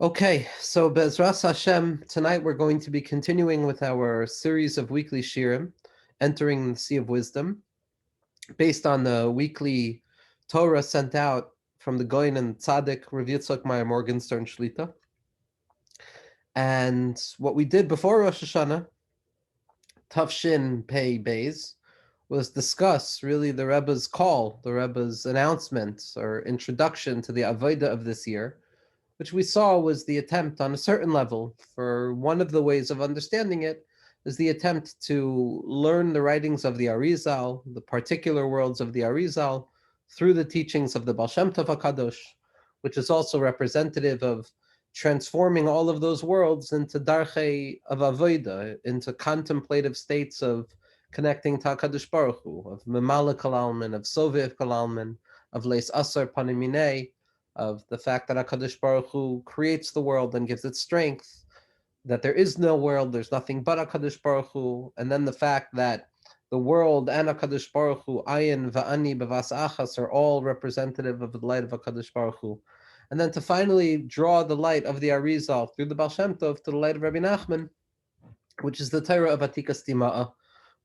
Okay, so Bezras Hashem, tonight we're going to be continuing with our series of weekly shirim, entering the Sea of Wisdom, based on the weekly Torah sent out from the Goyin and Tzadik, Rav Yitzchak Meyer Morgenstern Shlita. And what we did before Rosh Hashanah, Tafshin Pei Beis, was discuss really the Rebbe's call, the Rebbe's announcement or introduction to the avodah of this year, which we saw was the attempt on a certain level. For one of the ways of understanding it is the attempt to learn the writings of the Arizal, the particular worlds of the Arizal, through the teachings of the Baal Shem Tov HaKadosh, which is also representative of transforming all of those worlds into darchei of avodah, into contemplative states of connecting to HaKadosh Baruch Hu, of memala kol almin, of sovev kol almin, of leis asar paniminei, of the fact that HaKadosh Baruch Hu creates the world and gives it strength, that there is no world, there's nothing but HaKadosh Baruch Hu, and then the fact that the world and HaKadosh Baruch Hu, ayin va'ani bevas achas, are all representative of the light of HaKadosh Baruch Hu. And then to finally draw the light of the Arizal through the Baal Shem Tov to the light of Rabbi Nachman, which is the Torah of Atikas Tima'a,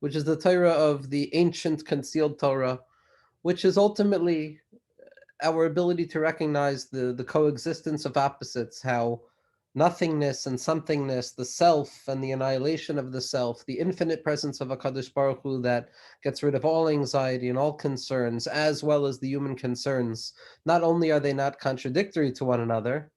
which is the Torah of the ancient concealed Torah, which is ultimately our ability to recognize the coexistence of opposites, how nothingness and somethingness, the self and the annihilation of the self, the infinite presence of HaKadosh Baruch Hu that gets rid of all anxiety and all concerns, as well as the human concerns. Not only are they not contradictory to one another,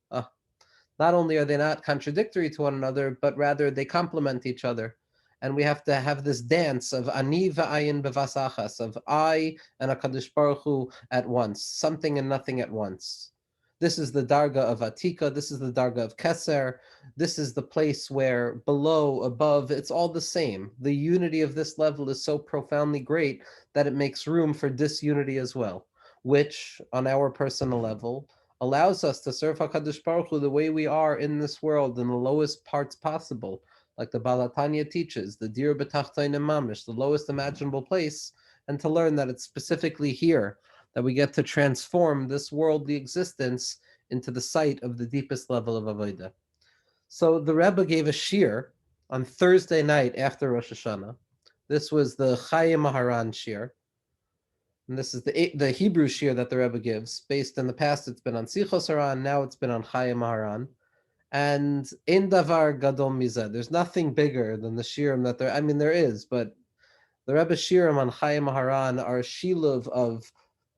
but rather they complement each other. And we have to have this dance of ani va'ayin bevasachas, of I and HaKadosh Baruch Hu at once, something and nothing at once. This is the darga of Atika, this is the darga of Keser, this is the place where below, above, it's all the same. The unity of this level is so profoundly great that it makes room for disunity as well, which, on our personal level, allows us to serve HaKadosh Baruch Hu the way we are in this world in the lowest parts possible, like the Baal HaTanya teaches, the Dir B'Tachtonim Mamish, the lowest imaginable place, and to learn that it's specifically here that we get to transform this worldly existence into the site of the deepest level of avodah. So the Rebbe gave a shir on Thursday night after Rosh Hashanah. This was the Chaim Maharan shir. And this is the Hebrew shir that the Rebbe gives. Based in the past, it's been on Sichos Haran, now it's been on Chaim Maharan. And in davar gadol mizeh, there's nothing bigger than the shirim that there. I mean, there is, but the Rebbe shirim on Chaim Maharan are a shiluv of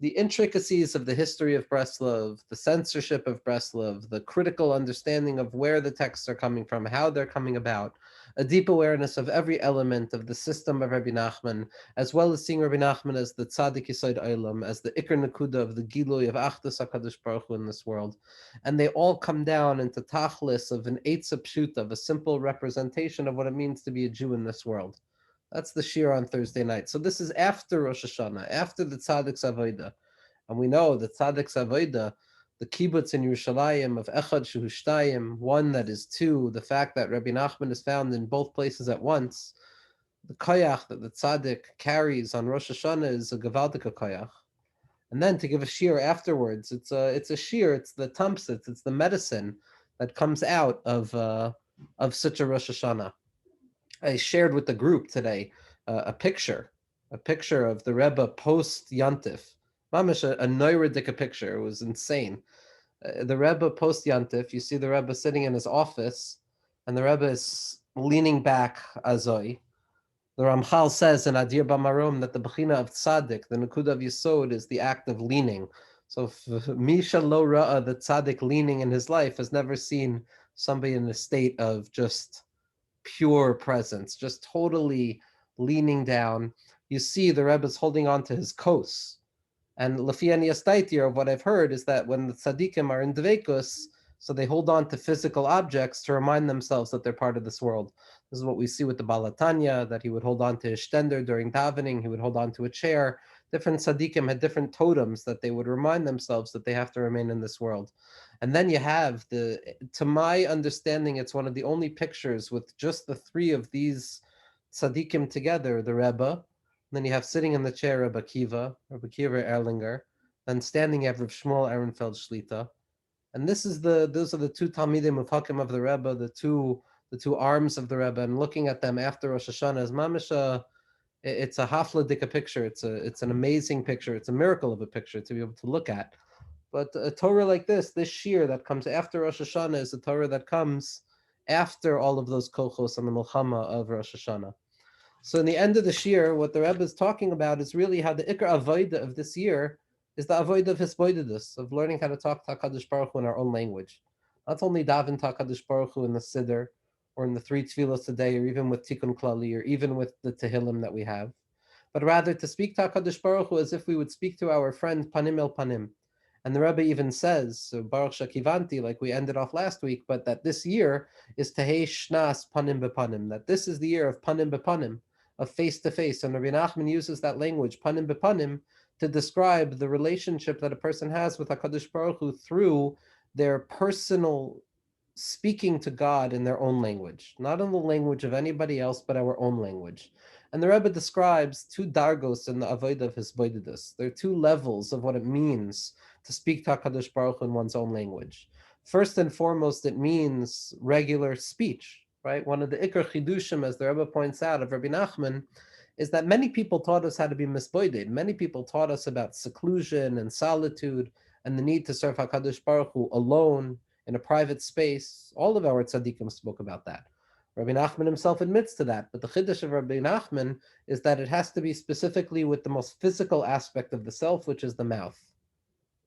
the intricacies of the history of Breslov, the censorship of Breslov, the critical understanding of where the texts are coming from, how they're coming about, a deep awareness of every element of the system of Rabbi Nachman, as well as seeing Rabbi Nachman as the tzadik yesod olam, as the ikar nekuda of the gilui of Achdus HaKadosh Baruch Hu in this world. And they all come down into tachlis of an eitzah pshuta, of a simple representation of what it means to be a Jew in this world. That's the shir on Thursday night. So this is after Rosh Hashanah, after the Tzaddik's Avodah. And we know the Tzaddik's Avodah, the kibbutz in Yerushalayim of Echad Shehu Shtayim, one that is two, the fact that Rabbi Nachman is found in both places at once, the koyach that the Tzaddik carries on Rosh Hashanah is a Gavaldika koyach. And then to give a shir afterwards, it's a shir, it's the tamsitz, it's the medicine that comes out of such a Rosh Hashanah. I shared with the group today a picture of the Rebbe post Yantif. Mamish, a neurodik picture. It was insane. The Rebbe post Yantif, you see the Rebbe sitting in his office, and the Rebbe is leaning back azoi. The Ramchal says in Adir Bamarom that the Bechina of Tzaddik, the Nakuda of Yisod, is the act of leaning. So Misha Lo Ra'a, the Tzaddik leaning in his life, has never seen somebody in a state of just pure presence, just totally leaning down. You see the Rebbe's holding on to his kos. And Lafiani Astaitir, of what I've heard, is that when the tzaddikim are in dveikus, so they hold on to physical objects to remind themselves that they're part of this world. This is what we see with the Baal HaTanya, that he would hold on to his shtender during davening, he would hold on to a chair. Different tzaddikim had different totems that they would remind themselves that they have to remain in this world. And then you have to my understanding, it's one of the only pictures with just the three of these tzaddikim together, the Rebbe, then you have sitting in the chair Rabbi Kiva Erlinger, then standing you have Rav Shmuel Ehrenfeld Shlita, And those are the two Talmidim of Hakim of the Rebbe, the two arms of the Rebbe, and looking at them after Rosh Hashanah is mamish. It's a hafladika picture. It's an amazing picture. It's a miracle of a picture to be able to look at. But a Torah like this shir that comes after Rosh Hashanah, is a Torah that comes after all of those kochos and the milchama of Rosh Hashanah. So in the end of the shir, what the Rebbe is talking about is really how the ikar avodah of this year is the avodah of hisboidedus, of learning how to talk to HaKadosh Baruch Hu in our own language. Not only daven to HaKadosh Baruch Hu in the Siddur, or in the 3 tefillos a day, or even with Tikkun Klali, or even with the Tehillim that we have, but rather to speak to HaKadosh Baruch Hu as if we would speak to our friend Panim El Panim. And the Rebbe even says, so Baruch Shakivanti, like we ended off last week, but that this year is Tehei Shnas Panim Bepanim, that this is the year of Panim Bepanim, of face-to-face. And Rabbi Nachman uses that language, Panim Bepanim, to describe the relationship that a person has with HaKadosh Baruch Hu through their personal speaking to God in their own language, not in the language of anybody else, but our own language. And the Rebbe describes two dargos in the avodah of his boididus. There are two levels of what it means to speak to HaKadosh Baruch Hu in one's own language. First and foremost, it means regular speech, right? One of the ikar chidushim, as the Rebbe points out, of Rabbi Nachman, is that many people taught us how to be misboided. Many people taught us about seclusion and solitude and the need to serve HaKadosh Baruch Hu alone, in a private space. All of our tzaddikim spoke about that. Rabbi Nachman himself admits to that, but the chiddush of Rabbi Nachman is that it has to be specifically with the most physical aspect of the self, which is the mouth.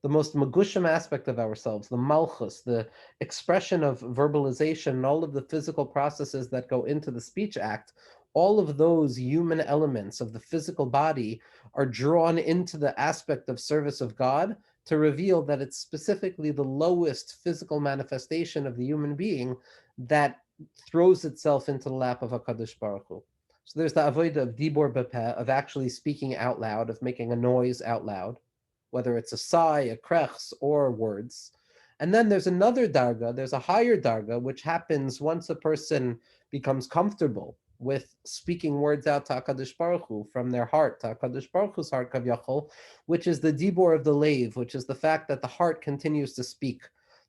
The most magushim aspect of ourselves, the malchus, the expression of verbalization, and all of the physical processes that go into the speech act, all of those human elements of the physical body are drawn into the aspect of service of God to reveal that it's specifically the lowest physical manifestation of the human being that throws itself into the lap of HaKadosh Baruch Hu. So there's the avodah of dibor bepeh, of actually speaking out loud, of making a noise out loud, whether it's a sigh, a krechs, or words. And then there's another darga, there's a higher darga, which happens once a person becomes comfortable with speaking words out to HaKadosh Baruch Hu from their heart to HaKadosh Baruch Hu's heart, kavyachol, which is the dibor of the leiv, which is the fact that the heart continues to speak,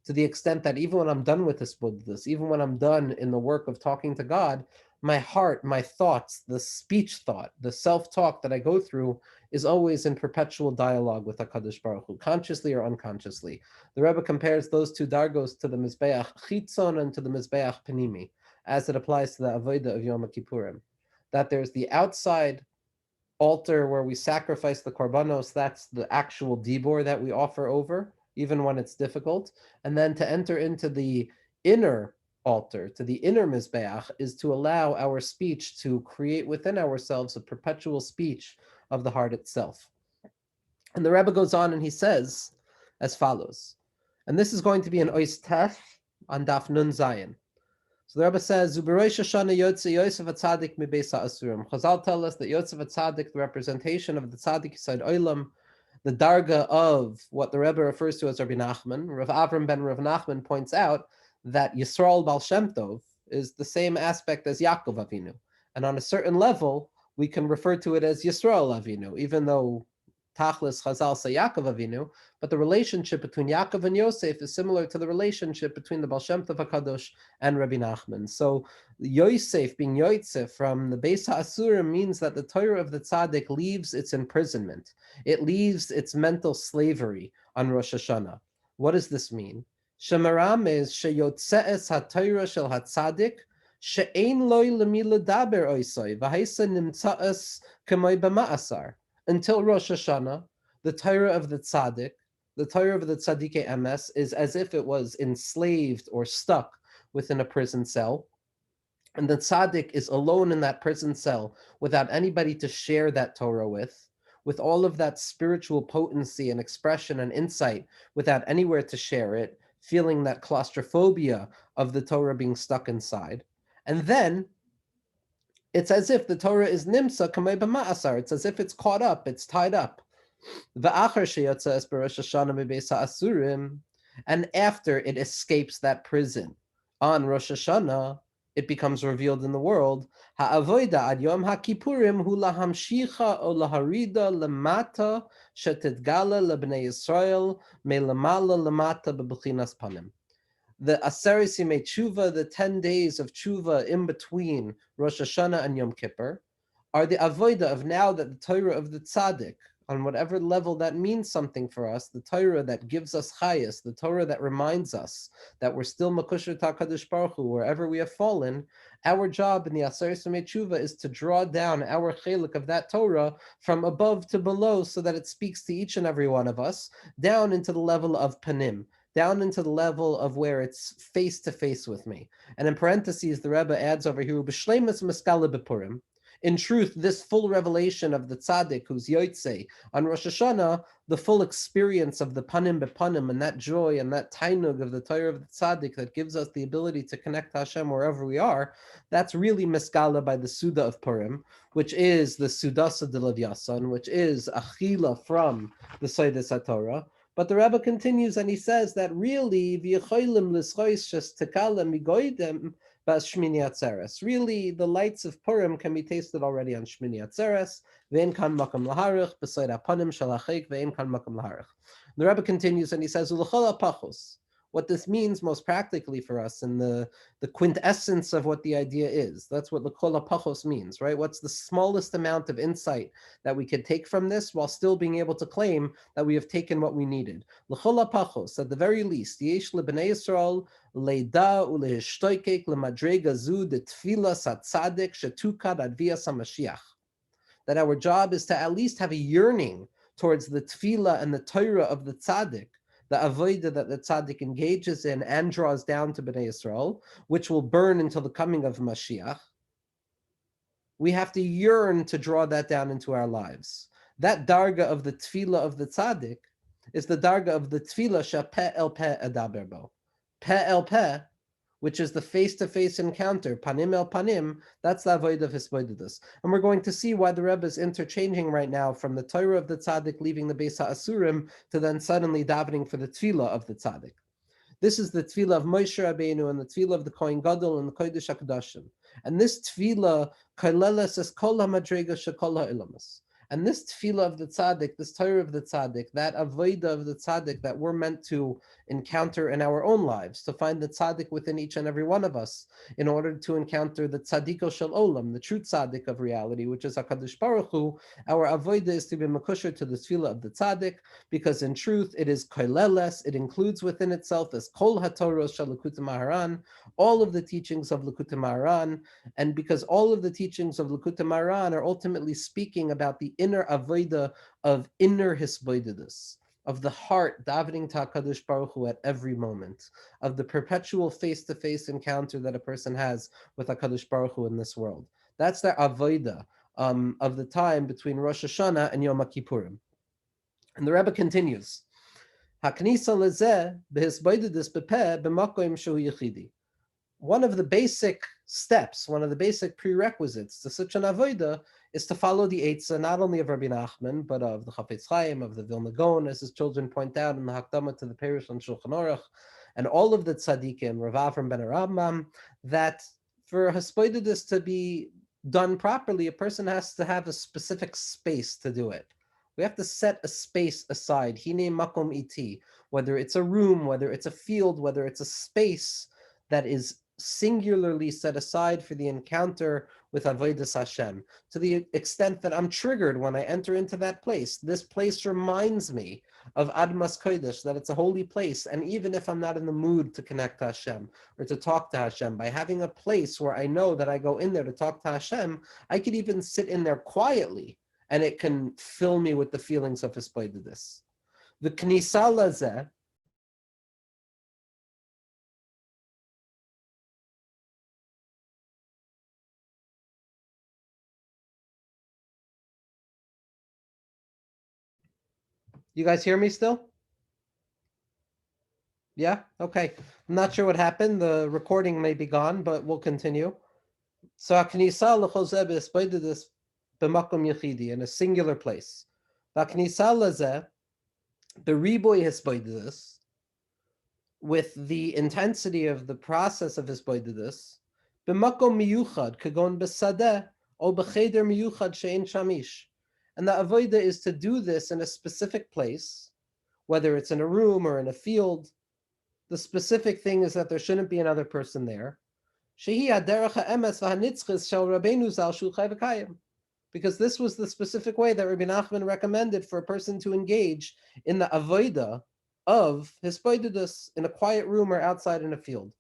to the extent that even when I'm done with this, even when I'm done in the work of talking to God, my heart, my thoughts, the speech thought, the self-talk that I go through is always in perpetual dialogue with HaKadosh Baruch Hu, consciously or unconsciously. The Rebbe compares those two dargos to the Mizbeach Chitzon and to the Mizbeach Panimi, as it applies to the avodah of Yom Kippurim. That there's the outside altar where we sacrifice the korbanos, that's the actual dibor that we offer over, even when it's difficult. And then to enter into the inner altar, to the inner mizbeach, is to allow our speech to create within ourselves a perpetual speech of the heart itself. And the Rebbe goes on and he says as follows, and this is going to be an ois tef on daf nun zayin. So the Rebbe says, Rosh Hashanah Yotze Yosef tzadik mi beis ha'asurim. Chazal tell us that Yosef tzadik, the representation of the tzadik side olam, the darga of what the Rebbe refers to as Rabbi Nachman. Rav Avram ben Rav Nachman points out that Yisrael Baal Shem Tov is the same aspect as Yaakov Avinu. And on a certain level, we can refer to it as Yisrael Avinu, even though Tachlis Chazal say Yaakov Avinu, but the relationship between Yaakov and Yosef is similar to the relationship between the Baal Shem Tov HaKadosh and Rabbi Nachman. So Yosef being Yotzef from the Beis HaAsurim means that the Torah of the Tzaddik leaves its imprisonment. It leaves its mental slavery on Rosh Hashanah. What does this mean? Shemaram is sheyotzees ha-Torah shel ha-Tzaddik she'ein loy lemi ledaber oisoi v'haisa nimtzaes k'moi b'ma'asar. Until Rosh Hashanah, the Torah of the Tzaddik, the Torah of the Tzaddikei Emes, is as if it was enslaved or stuck within a prison cell. And the Tzaddik is alone in that prison cell without anybody to share that Torah with all of that spiritual potency and expression and insight, without anywhere to share it, feeling that claustrophobia of the Torah being stuck inside. And then it's as if the Torah is nimsa kamei b'ma'asar. It's as if it's caught up, it's tied up. V'achar sheyotzees b'Rosh Hashanah mibeis ha'asurim, and after it escapes that prison on Rosh Hashanah, it becomes revealed in the world. Ha'avoda ad yom ha'kippurim hu lahamshicha o laharida lemata shetidgala lebnei Yisrael melamala lemata bebchinas panim. The Aseres Yemei Tshuva, the 10 days of Tshuva in between Rosh Hashanah and Yom Kippur, are the avodah of now that the Torah of the tzadik, on whatever level that means something for us, the Torah that gives us chayas, the Torah that reminds us that we're still makusher ta'kadosh baruch hu, wherever we have fallen, our job in the Aseres Yemei Tshuva is to draw down our chelik of that Torah from above to below so that it speaks to each and every one of us, down into the level of panim, down into the level of where it's face to face with me. And in parentheses, the Rebbe adds over here, b'shleimus maskala b'purim. In truth, this full revelation of the tzaddik who's yotzei on Rosh Hashanah, the full experience of the panim bepanim and that joy and that tainug of the Torah of the tzaddik that gives us the ability to connect to Hashem wherever we are, that's really miskala by the Suda of Purim, which is the Sudasa de Levyasan, which is achila from the Seides HaTorah. But the Rebbe continues and he says that really, really, the lights of Purim can be tasted already on Shmini Atzeres. The Rebbe continues and he says, what this means most practically for us and the quintessence of what the idea is. That's what l'kol hapachos means, right? What's the smallest amount of insight that we could take from this while still being able to claim that we have taken what we needed. L'kol hapachos, at the very least, yesh lebnei Yisrael leida ulehishtoikek lemadrega zu de tefillah satzadik shetukad ad vias hamashiach. That our job is to at least have a yearning towards the tefillah and the Torah of the tzaddik, the avodah that the tzaddik engages in and draws down to Bnei Yisrael, which will burn until the coming of Mashiach. We have to yearn to draw that down into our lives. That darga of the tefillah of the tzaddik is the darga of the tefillah shapeh el peh adaber bo. Peh el peh, which is the face-to-face encounter, panim el panim, that's the avodah of hisbodedus. And we're going to see why the Rebbe is interchanging right now from the Torah of the tzaddik leaving the Beis HaAsurim to then suddenly davening for the tefillah of the tzaddik. This is the tefillah of Moshe Rabbeinu and the tefillah of the Kohen Gadol and the Kodesh HaKadoshim. And this tefillah, kaileles es kol hamadrega shekol ha'ilamas. And this tefillah of the tzaddik, this Torah of the tzaddik, that avodah of the tzaddik that we're meant to encounter in our own lives, to find the tzaddik within each and every one of us, in order to encounter the tzaddiko shel olam, the true tzaddik of reality, which is HaKadosh Baruch Hu. Our avodah is to be makusher to the tefillah of the tzaddik, because in truth it is koileles, it includes within itself as kol hatoros shel Likutei Maharan, all of the teachings of Likutei Maharan, and because all of the teachings of Likutei Maharan are ultimately speaking about the inner avodah of inner hisbodedus, of the heart davening to HaKadosh Baruch Hu at every moment, of the perpetual face-to-face encounter that a person has with HaKadosh Baruch Hu in this world. That's their avodah of the time between Rosh Hashanah and Yom Kippurim. And the Rebbe continues, Haknisa lezeh behisbodedus bepeh b'makom shehu yechidi. One of the basic steps, one of the basic prerequisites to such an avodah is to follow the eitzah not only of Rabbi Nachman, but of the Chafetz Chaim, of the Vilna Gaon, as his children point out in the Hakdama to the Perush on Shulchan Aruch, and all of the tzaddikim, Rav Avram ben Arambam, that for hisbodedus to be done properly, a person has to have a specific space to do it. We have to set a space aside, hine makom iti, whether it's a room, whether it's a field, whether it's a space that is singularly set aside for the encounter with Avodas Hashem, to the extent that I'm triggered when I enter into that place. This place reminds me of Admas Kodesh, that it's a holy place, and even if I'm not in the mood to connect to Hashem or to talk to Hashem, by having a place where I know that I go in there to talk to Hashem, I could even sit in there quietly, and it can fill me with the feelings of hisbodedus. The Knisa Lazeh, you guys hear me still? Yeah? Okay. I'm not sure what happened. The recording may be gone, but we'll continue. So Haknisa l'chozeh b'hisbodedus b'makom yechidi, in a singular place. Haknisa lazeh, the riboy hisbodedus, with the intensity of the process of hisbodedus, B'makom miyuchad kagon b'sadeh or b'cheder miyuchad she'en shamish. And the avodah is to do this in a specific place, whether it's in a room or in a field. The specific thing is that there shouldn't be another person there. Shehi haderech ha'emes v'hanitzchis shel Rabbeinu zal shulchay v'kayim. Because this was the specific way that Rabbi Nachman recommended for a person to engage in the avodah of hisbodedus in a quiet room or outside in a field.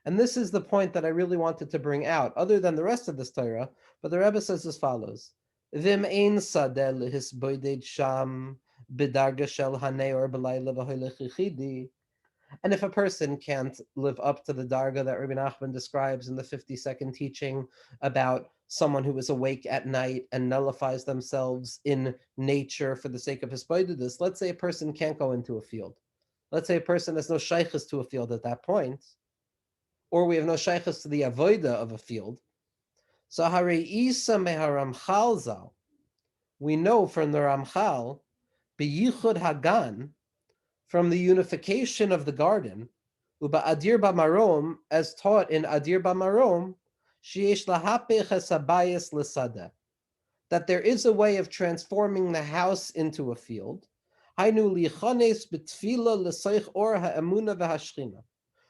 And this is the point that I really wanted to bring out, other than the rest of this Torah. But the Rebbe says as follows: Vim ein sadeh lehisboded sham b'darga shel hanei or b'layla v'hoylech yichidi. And if a person can't live up to the darga that Rabbi Nachman describes in the 52nd teaching about someone who is awake at night and nullifies themselves in nature for the sake of hisbodedus, let's say a person can't go into a field. Let's say a person has no shaykhs to a field at that point, or we have no shaykhs to the avodah of a field. So Harei Isa meharamchal zal, we know from the Ramchal, beyichud hagan, from the unification of the garden, uba adir bamarom, as taught in adir bamarom, sheyesh lahapech hasabayis l'sadeh, that there is a way of transforming the house into a field, hainu lichones b'tfila l'soich or ha'emuna v'hashchina,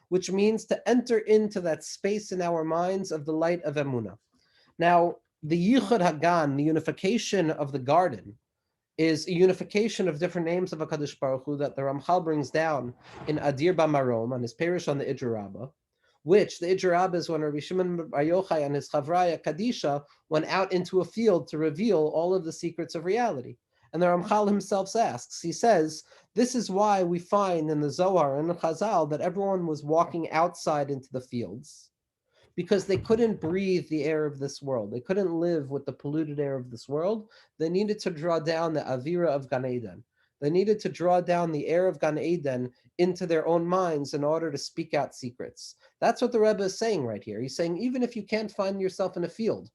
which means to enter into that space in our minds of the light of emunah. Now, the yichud hagan, the unification of the garden, is a unification of different names of HaKadosh Baruch Hu that the Ramchal brings down in Adir Bamarom on his parish on the Ijur Rabbah, which the Ijur Rabbah is when Rabbi Shimon Bar Yochai and his Chavraya Kadisha went out into a field to reveal all of the secrets of reality. And the Ramchal himself asks, he says, this is why we find in the Zohar and the Chazal that everyone was walking outside into the fields, because they couldn't breathe the air of this world. They couldn't live with the polluted air of this world. They needed to draw down the avira of Gan Eden. They needed to draw down the air of Gan Eden into their own minds in order to speak out secrets. That's what the Rebbe is saying right here. He's saying, even if you can't find yourself in a field,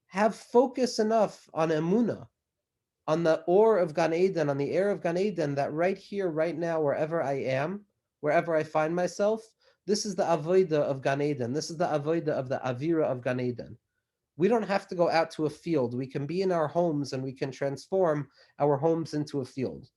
have focus enough on emunah, on the ore of Gan Eden, on the air of Gan Eden, that right here, right now, wherever I am, wherever I find myself, this is the avodah of Gan Eden. This is the avodah of the avira of Gan Eden. We don't have to go out to a field. We can be in our homes and we can transform our homes into a field.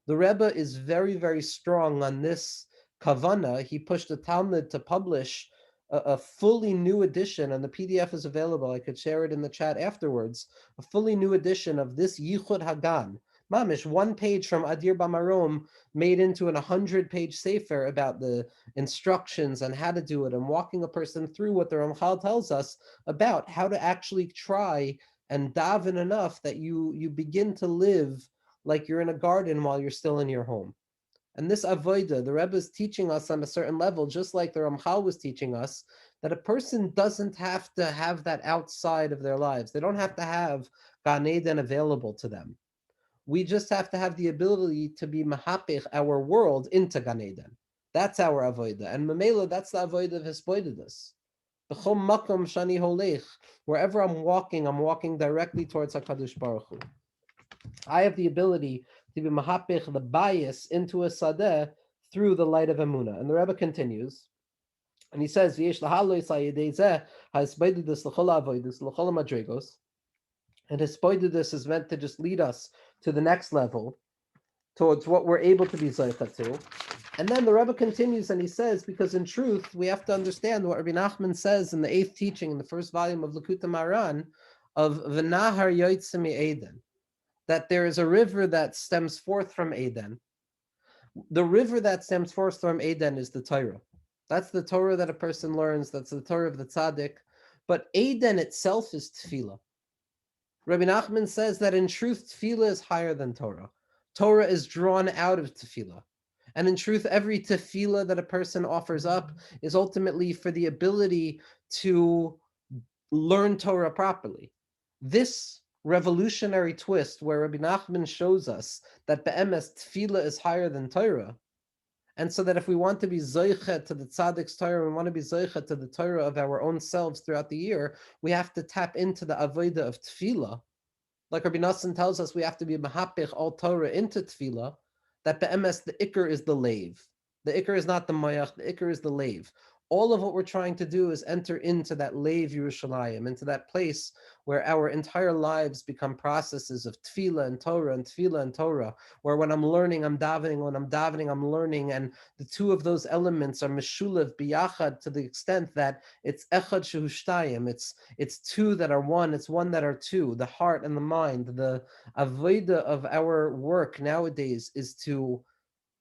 The Rebbe is very, very strong on this kavana. He pushed the Talmud to publish a fully new edition, and the PDF is available. I could share it in the chat afterwards. A fully new edition of this Yichud Hagan. Mamish, one page from Adir Bamarom made into an 100-page sefer about the instructions on how to do it, and walking a person through what the Ramchal tells us about how to actually try and daven enough that you begin to live like you're in a garden while you're still in your home. And this avodah, the Rebbe is teaching us on a certain level, just like the Ramchal was teaching us, that a person doesn't have to have that outside of their lives. They don't have to have Gan Eden available to them. We just have to have the ability to be mahapich our world into Gan Eden. That's our avodah. And Mamela, that's the avodah of hisbodedus. B'chom makom shani holech. Wherever I'm walking directly towards HaKadosh Baruch Hu. I have the ability to be mahapich, the bias, into a sadeh through the light of emunah. And the Rebbe continues, and he says, "V'yesh lahalo yisayidei zeh ha'hisbodedus l'chol avodos l'chol madrigos." And hisbodedus is meant to just lead us to the next level, towards what we're able to be zaycha to. And then the Rebbe continues and he says, because in truth, we have to understand what Rabbi Nachman says in the 8th teaching in the first volume of Likutei Moharan of V'nahar yotzeh mi'Eden, that there is a river that stems forth from Eden. The river that stems forth from Eden is the Torah. That's the Torah that a person learns. That's the Torah of the tzadik. But Eden itself is Tefillah. Rabbi Nachman says that in truth, Tefillah is higher than Torah. Torah is drawn out of Tefillah. And in truth, every Tefillah that a person offers up is ultimately for the ability to learn Torah properly. This revolutionary twist where Rabbi Nachman shows us that be'emes Tefillah is higher than Torah, and so that if we want to be zoichet to the tzaddik's Torah, we want to be zoichet to the Torah of our own selves throughout the year, we have to tap into the avodah of Tefillah. Like Rabbi Nassan tells us, we have to be mahapich all Torah into Tefillah, that be'emes the ikr is the lave. The ikr is not the mayach, the ikr is the lave. all of what we're trying to do is enter into that Lev Yerushalayim, into that place where our entire lives become processes of tefillah and Torah and tefillah and Torah, where when I'm learning, I'm davening, when I'm davening, I'm learning, and the two of those elements are meshulev biyachad to the extent that it's echad shehushtayim, it's two that are one, it's one that are two, the heart and the mind. The avodah of our work nowadays is to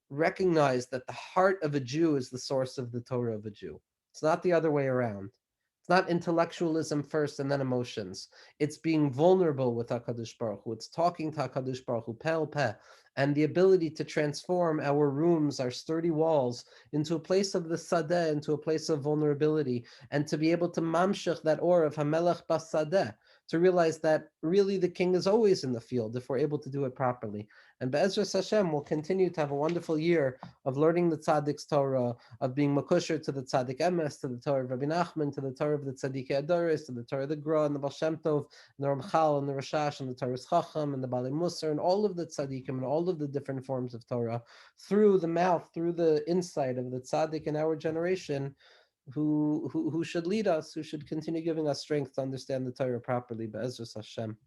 recognize that the heart of a Jew is the source of the Torah of a Jew. It's not the other way around. It's not intellectualism first and then emotions. It's being vulnerable with HaKadosh Baruch Hu. It's talking to HaKadosh Baruch Hu, peh peh, and the ability to transform our rooms, our sturdy walls, into a place of the sadeh, into a place of vulnerability, and to be able to mamshech that or of Hamelech Bas Sadeh, to realize that really the king is always in the field if we're able to do it properly. And Be'ezras Hashem will continue to have a wonderful year of learning the Tzaddik's Torah, of being Makosher to the Tzaddik Emes, to the Torah of Rabbi Nachman, to the Torah of the Tzaddik Adoris, to the Torah of the Gra, and the Baal Shem Tov, and the Ramchal, and the Rashash, and the Torah's Chacham, and the Bali Musar, and all of the Tzaddikim, and all of the different forms of Torah, through the mouth, through the insight of the Tzaddik in our generation, who should lead us, who should continue giving us strength to understand the Torah properly. Be'ezras Hashem.